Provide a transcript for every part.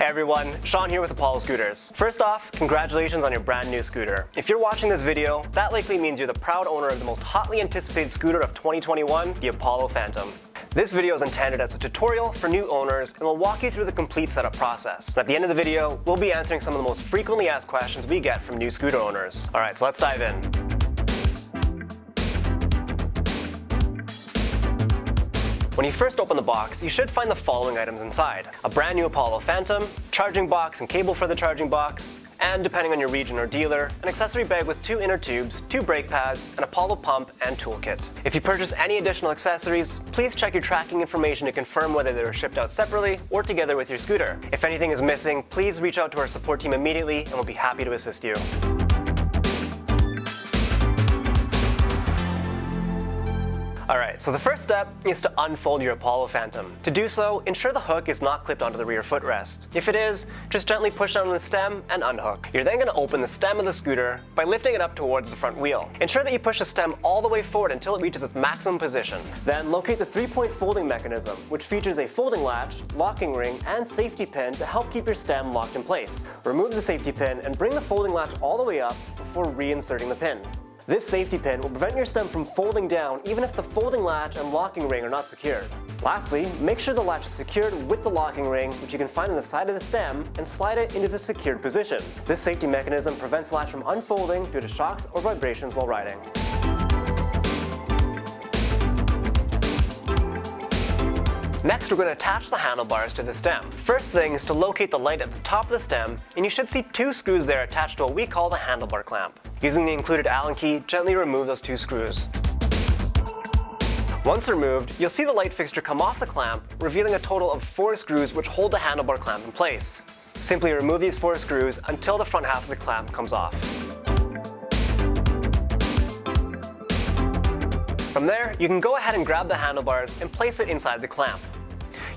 Hey everyone, Sean here with Apollo Scooters. First off, congratulations on your brand new scooter. If you're watching this video, that likely means you're the proud owner of the most hotly anticipated scooter of 2021, the Apollo Phantom. This video is intended as a tutorial for new owners and will walk you through the complete setup process. And at the end of the video, we'll be answering some of the most frequently asked questions we get from new scooter owners. Alright, so let's dive in. When you first open the box, you should find the following items inside: a brand new Apollo Phantom, charging box and cable for the charging box, and depending on your region or dealer, an accessory bag with 2 inner tubes, 2 brake pads, an Apollo pump, and toolkit. If you purchase any additional accessories, please check your tracking information to confirm whether they were shipped out separately or together with your scooter. If anything is missing, please reach out to our support team immediately and we'll be happy to assist you. Alright, so the first step is to unfold your Apollo Phantom. To do so, ensure the hook is not clipped onto the rear footrest. If it is, just gently push down on the stem and unhook. You're then going to open the stem of the scooter by lifting it up towards the front wheel. Ensure that you push the stem all the way forward until it reaches its maximum position. Then locate the 3-point folding mechanism, which features a folding latch, locking ring, and safety pin to help keep your stem locked in place. Remove the safety pin and bring the folding latch all the way up before reinserting the pin. This safety pin will prevent your stem from folding down even if the folding latch and locking ring are not secured. Lastly, make sure the latch is secured with the locking ring, which you can find on the side of the stem, and slide it into the secured position. This safety mechanism prevents the latch from unfolding due to shocks or vibrations while riding. Next, we're going to attach the handlebars to the stem. First thing is to locate the light at the top of the stem, and you should see 2 screws there attached to what we call the handlebar clamp. Using the included Allen key, gently remove those 2 screws. Once removed, you'll see the light fixture come off the clamp, revealing a total of 4 screws which hold the handlebar clamp in place. Simply remove these 4 screws until the front half of the clamp comes off. From there, you can go ahead and grab the handlebars and place it inside the clamp.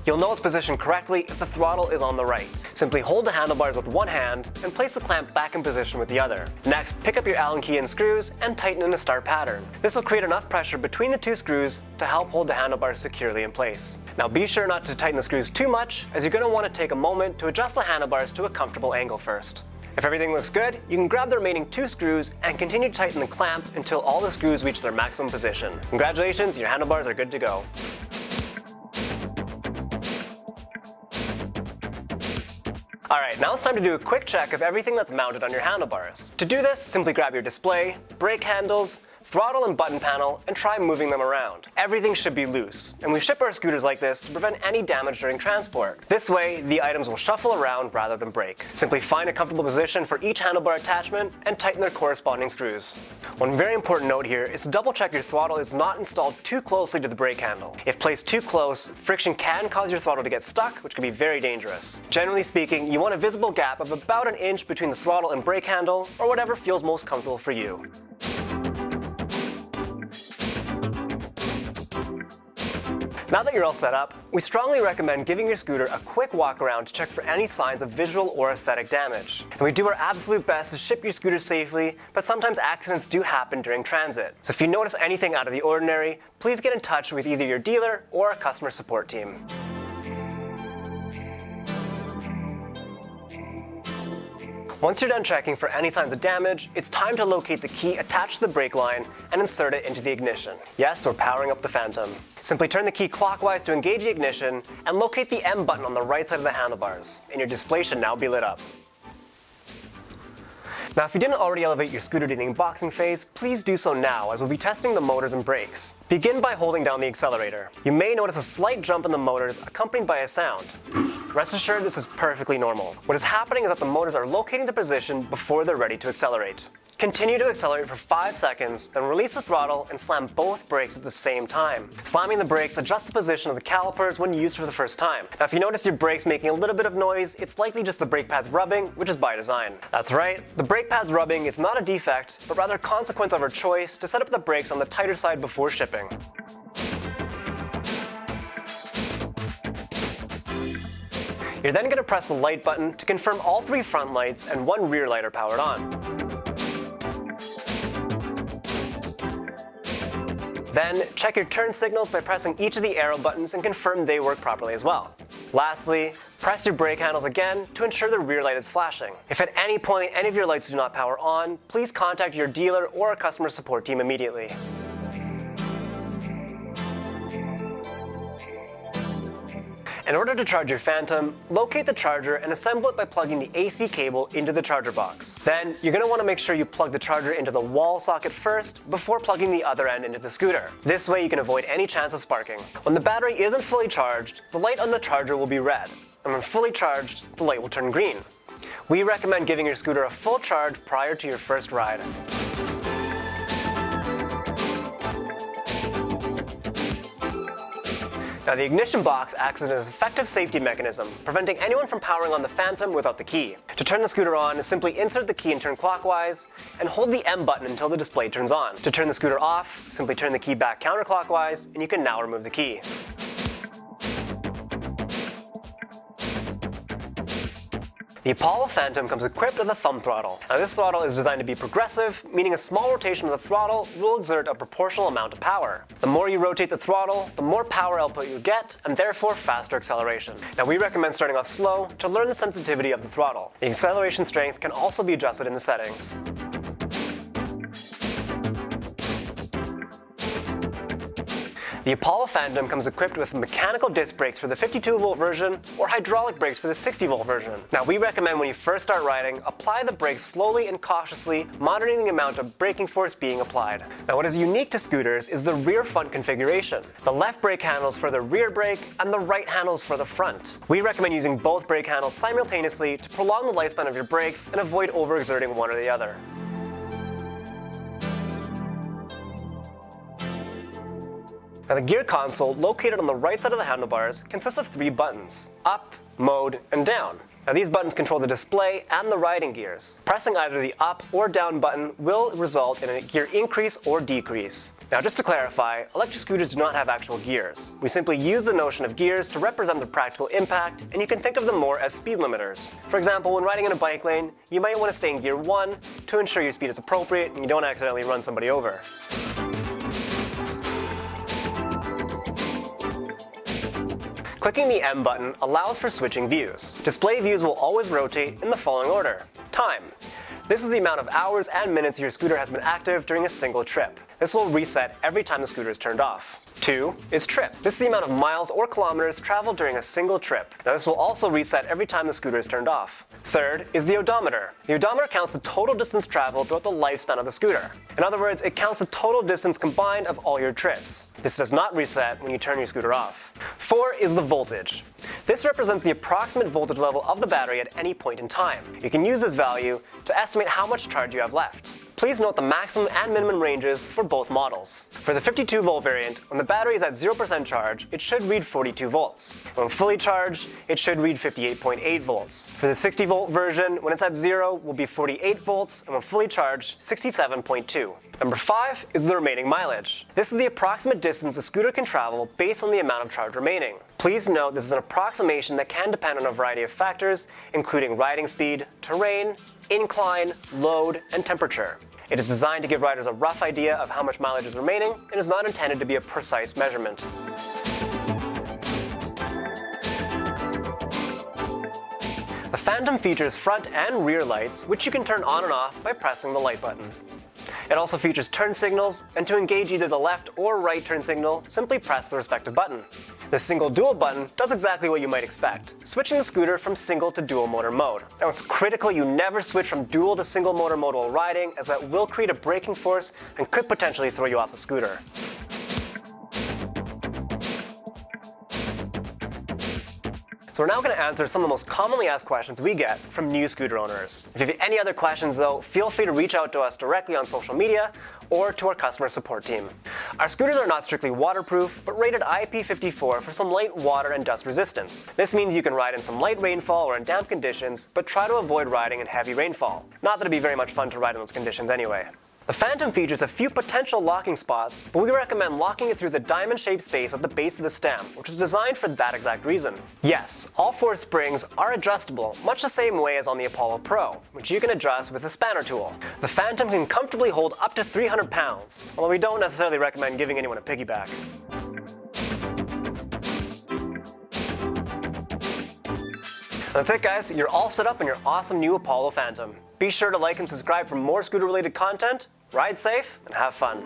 You'll know it's positioned correctly if the throttle is on the right. Simply hold the handlebars with one hand and place the clamp back in position with the other. Next, pick up your Allen key and screws and tighten in a star pattern. This will create enough pressure between the 2 screws to help hold the handlebars securely in place. Now be sure not to tighten the screws too much, as you're going to want to take a moment to adjust the handlebars to a comfortable angle first. If everything looks good, you can grab the remaining 2 screws and continue to tighten the clamp until all the screws reach their maximum position. Congratulations, your handlebars are good to go. Alright, now it's time to do a quick check of everything that's mounted on your handlebars. To do this, simply grab your display, brake handles, throttle and button panel, and try moving them around. Everything should be loose, and we ship our scooters like this to prevent any damage during transport. This way, the items will shuffle around rather than break. Simply find a comfortable position for each handlebar attachment and tighten their corresponding screws. One very important note here is to double check your throttle is not installed too closely to the brake handle. If placed too close, friction can cause your throttle to get stuck, which can be very dangerous. Generally speaking, you want a visible gap of about 1 inch between the throttle and brake handle, or whatever feels most comfortable for you. Now that you're all set up, we strongly recommend giving your scooter a quick walk around to check for any signs of visual or aesthetic damage. And we do our absolute best to ship your scooter safely, but sometimes accidents do happen during transit. So if you notice anything out of the ordinary, please get in touch with either your dealer or our customer support team. Once you're done checking for any signs of damage, it's time to locate the key attached to the brake line and insert it into the ignition. Yes, we're powering up the Phantom. Simply turn the key clockwise to engage the ignition and locate the M button on the right side of the handlebars, and your display should now be lit up. Now, if you didn't already elevate your scooter to the unboxing phase, please do so now, as we'll be testing the motors and brakes. Begin by holding down the accelerator. You may notice a slight jump in the motors accompanied by a sound. Rest assured, this is perfectly normal. What is happening is that the motors are locating the position before they're ready to accelerate. Continue to accelerate for 5 seconds, then release the throttle and slam both brakes at the same time. Slamming the brakes adjusts the position of the calipers when used for the first time. Now, if you notice your brakes making a little bit of noise, it's likely just the brake pads rubbing, which is by design. That's right, the brake pads rubbing is not a defect, but rather a consequence of our choice to set up the brakes on the tighter side before shipping. You're then going to press the light button to confirm all 3 front lights and 1 rear light are powered on. Then, check your turn signals by pressing each of the arrow buttons and confirm they work properly as well. Lastly, press your brake handles again to ensure the rear light is flashing. If at any point any of your lights do not power on, please contact your dealer or a customer support team immediately. In order to charge your Phantom, locate the charger and assemble it by plugging the AC cable into the charger box. Then, you're going to want to make sure you plug the charger into the wall socket first before plugging the other end into the scooter. This way you can avoid any chance of sparking. When the battery isn't fully charged, the light on the charger will be red, and when fully charged, the light will turn green. We recommend giving your scooter a full charge prior to your first ride. Now, the ignition box acts as an effective safety mechanism, preventing anyone from powering on the Phantom without the key. To turn the scooter on, simply insert the key and turn clockwise, and hold the M button until the display turns on. To turn the scooter off, simply turn the key back counterclockwise, and you can now remove the key. The Apollo Phantom comes equipped with a thumb throttle. Now, this throttle is designed to be progressive, meaning a small rotation of the throttle will exert a proportional amount of power. The more you rotate the throttle, the more power output you get, and therefore faster acceleration. Now, we recommend starting off slow to learn the sensitivity of the throttle. The acceleration strength can also be adjusted in the settings. The Apollo Phantom comes equipped with mechanical disc brakes for the 52-volt version or hydraulic brakes for the 60-volt version. Now, we recommend when you first start riding, apply the brakes slowly and cautiously, monitoring the amount of braking force being applied. Now, what is unique to scooters is the rear front configuration. The left brake handles for the rear brake and the right handles for the front. We recommend using both brake handles simultaneously to prolong the lifespan of your brakes and avoid overexerting one or the other. Now, the gear console, located on the right side of the handlebars, consists of 3 buttons: up, mode, and down. Now, these buttons control the display and the riding gears. Pressing either the up or down button will result in a gear increase or decrease. Now, just to clarify, electric scooters do not have actual gears. We simply use the notion of gears to represent the practical impact, and you can think of them more as speed limiters. For example, when riding in a bike lane, you might want to stay in gear 1 to ensure your speed is appropriate and you don't accidentally run somebody over. Clicking the M button allows for switching views. Display views will always rotate in the following order. Time. This is the amount of hours and minutes your scooter has been active during a single trip. This will reset every time the scooter is turned off. 2 is trip. This is the amount of miles or kilometers traveled during a single trip. Now, this will also reset every time the scooter is turned off. 3rd is the odometer. The odometer counts the total distance traveled throughout the lifespan of the scooter. In other words, it counts the total distance combined of all your trips. This does not reset when you turn your scooter off. 4 is the voltage. This represents the approximate voltage level of the battery at any point in time. You can use this value to estimate how much charge you have left. Please note the maximum and minimum ranges for both models. For the 52-volt variant, when the battery is at 0% charge, it should read 42 volts. When fully charged, it should read 58.8 volts. For the 60-volt version, when it's at 0, will be 48 volts, and when fully charged, 67.2. Number 5 is the remaining mileage. This is the approximate distance the scooter can travel based on the amount of charge remaining. Please note this is an approximation that can depend on a variety of factors, including riding speed, terrain, incline, load, and temperature. It is designed to give riders a rough idea of how much mileage is remaining and is not intended to be a precise measurement. The Phantom features front and rear lights, which you can turn on and off by pressing the light button. It also features turn signals, and to engage either the left or right turn signal, simply press the respective button. The single dual button does exactly what you might expect, switching the scooter from single to dual motor mode. Now, it's critical you never switch from dual to single motor mode while riding, as that will create a braking force and could potentially throw you off the scooter. So we're now going to answer some of the most commonly asked questions we get from new scooter owners. If you have any other questions though, feel free to reach out to us directly on social media or to our customer support team. Our scooters are not strictly waterproof, but rated IP54 for some light water and dust resistance. This means you can ride in some light rainfall or in damp conditions, but try to avoid riding in heavy rainfall. Not that it'd be very much fun to ride in those conditions anyway. The Phantom features a few potential locking spots, but we recommend locking it through the diamond-shaped space at the base of the stem, which was designed for that exact reason. Yes, all 4 springs are adjustable, much the same way as on the Apollo Pro, which you can adjust with a spanner tool. The Phantom can comfortably hold up to 300 pounds, although we don't necessarily recommend giving anyone a piggyback. That's it, guys. You're all set up in your awesome new Apollo Phantom. Be sure to like and subscribe for more scooter-related content. Ride safe and have fun.